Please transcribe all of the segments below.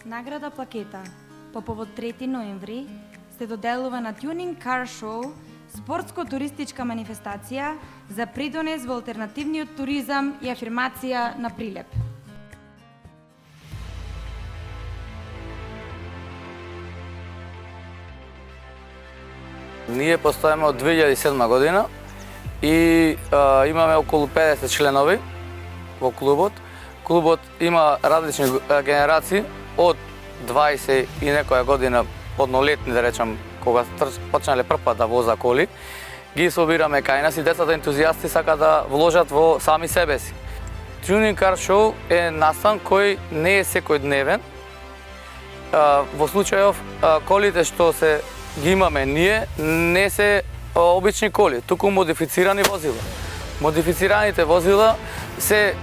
Награда Плакета по повод 3 ноември се доделува на Tuning Car Show, спортско-туристичка манифестација за придонес во алтернативниот туризам и афирмација на Прилеп. Ние постојаме од 2007 година и имаме околу 50 членови во клубот. Клубот има различни генерации од 20 и некоја година поднолетни, да речам, кога почнале прв пат да воза коли. Ги собираме кај нас и децата ентузијасти сака да вложат во сами себе си. Tuning Car Show е настан кој не е секојдневен. Во случајов колите што се ги имаме ние не се обични коли, туку модифицирани возила. Модифицираните возила се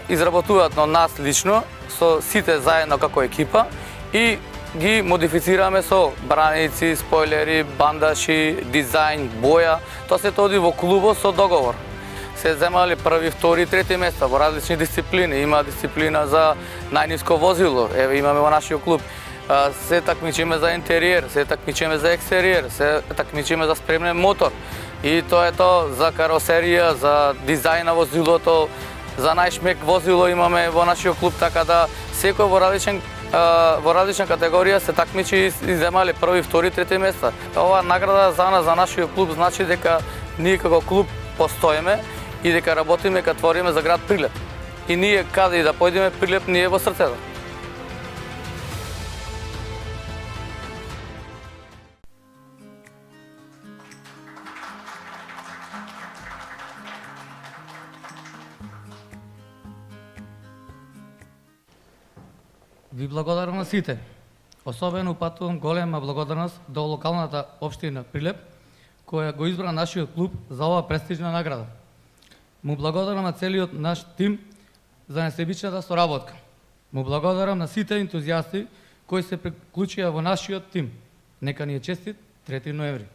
изработуваат на нас лично, со сите заедно како екипа и ги модифицираме со браници, спойлери, бандаши, дизајн, боја. Тоа се оди во клубот со договор. Се земали први, втори, трети места во различни дисциплини. Има дисциплина за најниско возило, еве имаме во нашиот клуб. Се такмичиме за интериер, се такмичиме за екстериер, се такмичиме за спремнен мотор. И тоа е тоа за каросерија, за дизајн на возилото, за најшмек возило имаме во нашиот клуб, така да секој во различна категорија се такмичи и земале први, втори, трети места. Оваа награда за нас, за нашиот клуб, значи дека ние како клуб постоиме и дека работиме, дека твориме за град Прилеп. И ние каде и да појдеме, Прилеп ние во срцето. Ви благодарам на сите. Особено упатувам голема благодарност до локалната општина Прилеп, која го избра нашиот клуб за оваа престижна награда. Му благодарам на целиот наш тим за несебичната соработка. Му благодарам на сите ентузијасти кои се приклучија во нашиот тим. Нека ни е честит 3 ноември.